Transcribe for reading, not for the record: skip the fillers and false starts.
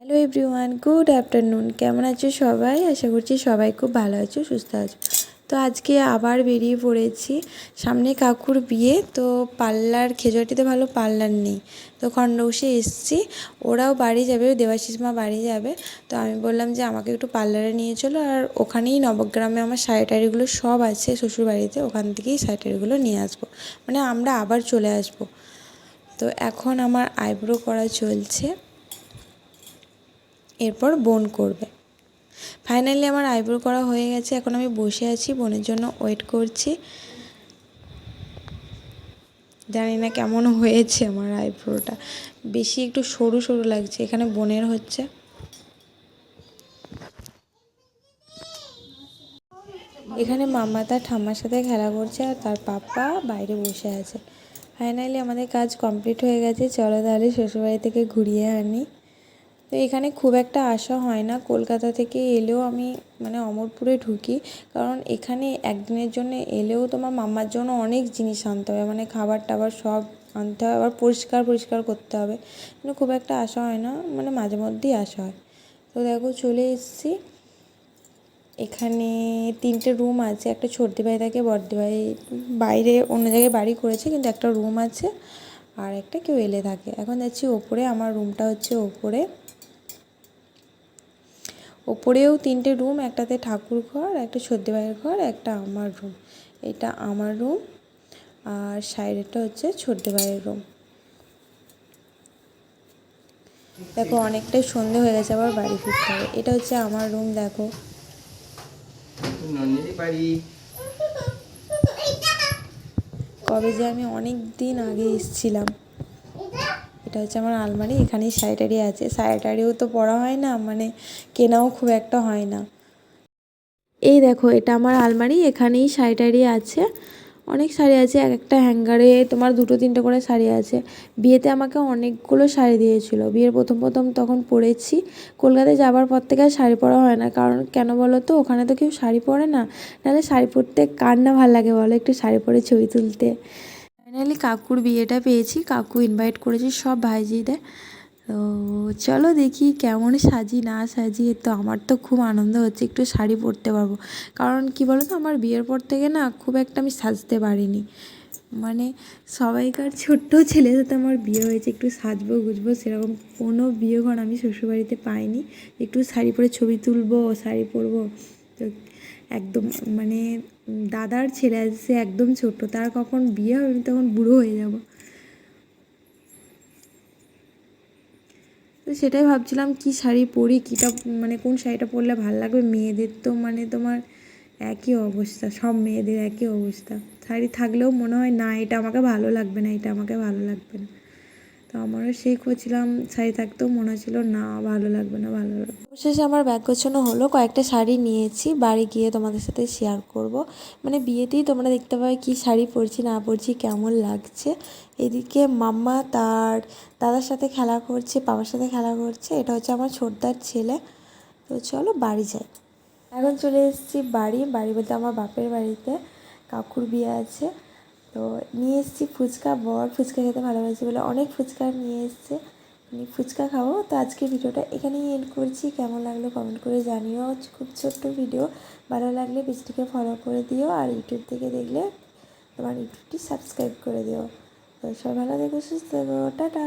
Hello everyone, good afternoon. কেমন আছো সবাই? আশা করছি সবাই খুব ভালো আছো, সুস্থ আছো। তো আজকে আবার বেরিয়ে পড়েছি, সামনে কাকুর বিয়ে। তো পার্লার খেজুরাটিতে ভালো পার্লার নেই, তো খণ্ডঘোষে এসেছি। ওরাও বাড়ি যাবে, দেবাশিস মা বাড়ি যাবে। তো আমি বললাম যে আমাকে একটু পার্লারে নিয়ে চলো, আর ওখানেই নবগ্রামে আমার শাড়ি টাড়িগুলো সব আছে শ্বশুরবাড়িতে, ওখান থেকেই শাড়ি টাড়িগুলো নিয়ে আসবো, মানে আমরা আবার চলে আসবো। তো এখন আমার আইব্রো করা চলছে, এরপর বোন করবে। ফাইনালি আমার আইব্রো করা হয়ে গেছে, এখন আমি বসে আছি, বোনের জন্য ওয়েট করছি। জানি না কেমন হয়েছে আমার আইব্রোটা, বেশি একটু সরু সরু লাগছে। এখানে বোনের হচ্ছে। এখানে মামা তার ঠাম্মার সাথে খেলা করছে, আর তার পাপা বাইরে বসে আছে। ফাইনালি আমাদের কাজ কমপ্লিট হয়ে গেছে। চলো তাহলে শ্বশুরবাড়ি থেকে ঘুরিয়ে আনি। তো এখানে খুব একটা আসা হয় না, কলকাতা থেকে এলেও আমি মানে অমরপুরে ঢুকি, কারণ এখানে একদিনের জন্য এলেও তোমার মাম্মার জন্য অনেক জিনিস আনতে হবে, মানে খাবার টাবার সব আনতে হবে, আবার পরিষ্কার পরিষ্কার করতে হবে। কিন্তু খুব একটা আসা হয় না, মানে মাঝে মধ্যেই আসা হয়। তো দেখো চলে এসেছি। এখানে 3টে রুম আছে, একটা ছোটদি ভাই থাকে, বড়দি ভাই বাইরে অন্য জায়গায় বাড়ি করেছে, কিন্তু একটা রুম আছে, আর একটা কেউ এলে থাকে। এখন যাচ্ছি ওপরে, আমার রুমটা হচ্ছে ওপরে। ওপরেও 3টে রুম, একটাতে ঠাকুর ঘর, একটা ছোটদি ভাইয়ের ঘর, একটা আমার রুম। এটা আমার রুম, আর সাইডেরটা হচ্ছে ছোটদি ভাইয়ের রুম। দেখো অনেকটাই সন্ধে হয়ে গেছে, আবার বাড়ি ফিরতে হবে। এটা হচ্ছে আমার রুম। দেখো কবে যে আমি অনেক দিন আগে এসেছিলাম। এটা হচ্ছে আমার আলমারি, এখানেই শাড়ি টাড়ি আছে। শাড়ি টাড়িও তো পরা হয় না, মানে কেনাও খুব একটা হয় না। এই দেখো এটা আমার আলমারি, এখানেই শাড়ি টাড়ি আছে, অনেক শাড়ি আছে। এক একটা হ্যাঙ্গারে তোমার 2-3টে করে শাড়ি আছে। বিয়েতে আমাকে অনেকগুলো শাড়ি দিয়েছিল, বিয়ের প্রথম প্রথম তখন পরেছি। কলকাতায় যাবার পর থেকে আর শাড়ি পরা হয় না, কারণ কেন বলো তো, ওখানে তো কেউ শাড়ি পরে না। নাহলে শাড়ি পরতে কার না ভালো লাগে বলো, একটু শাড়ি পরে ছবি তুলতে। ফাইনালি কাকুর বিয়েটা পেয়েছি, কাকু ইনভাইট করেছি সব ভাইজিদের। তো চলো দেখি কেমন সাজি না সাজি। তো আমার তো খুব আনন্দ হচ্ছে, একটু শাড়ি পরতে পারবো। কারণ কি বলো তো, আমার বিয়ের পর থেকে না খুব একটা আমি সাজতে পারিনি, মানে সবাইকার ছোট্ট ছেলের সাথে আমার বিয়ে হয়েছে, একটু সাজবো গুজবো সেরকম কোনো বিয়ে ঘর আমি শ্বশুরবাড়িতে পাইনি। একটু শাড়ি পরে ছবি তুলবো, শাড়ি পরবো। তো একদম মানে দাদার ছেলে আছে, একদম ছোট্ট, তার কখন বিয়ে হবে, আমি তখন বুড়ো হয়ে যাব। তো সেটাই ভাবছিলাম কি শাড়ি পরি, কীটা মানে কোন শাড়িটা পরলে ভালো লাগবে। মেয়েদের তো মানে তোমার একই অবস্থা, সব মেয়েদের একই অবস্থা। শাড়ি থাকলেও মনে হয় না এটা আমাকে ভালো লাগবে না, এটা আমাকে ভালো লাগবে না। তো আমারও সেই খুঁজছিলাম, শাড়ি থাকতেও মনে হচ্ছিল না ভালো লাগবে না, ভালো লাগবে। অবশেষে আমার ব্যাগ গোছানো হলো, কয়েকটা শাড়ি নিয়েছি, বাড়ি গিয়ে তোমাদের সাথে শেয়ার করব। মানে বিয়েতেই তোমরা দেখতে পাবে কি শাড়ি পরছি না পরছি, কেমন লাগছে। এদিকে মাম্মা তার দাদার সাথে খেলা করছে, বাবার সাথে খেলা করছে। এটা হচ্ছে আমার ছোটদার ছেলে। তো চলো বাড়ি যাই। এখন চলে এসেছি বাড়ি, বাড়ি বলতে আমার বাপের বাড়িতে। কাকুর বিয়ে আছে, তো নিয়ে এসেছি ফুচকা। বর ফুচকা খেতে ভালোবাসি বলে অনেক ফুচকা নিয়ে এসছে, ফুচকা খাবো। তো আজকে ভিডিওটা এখানেই এন্ড করছি। কেমন লাগলো কমেন্ট করে জানিও। খুব ছোট্ট ভিডিও, ভালো লাগলে পেজটিকে ফলো করে দিও, আর ইউটিউব থেকে দেখলে তোমার ইউটিউবটি সাবস্ক্রাইব করে দিও। তো সবাই ভালো থেকো, সুস্থ থেকো, টাটা।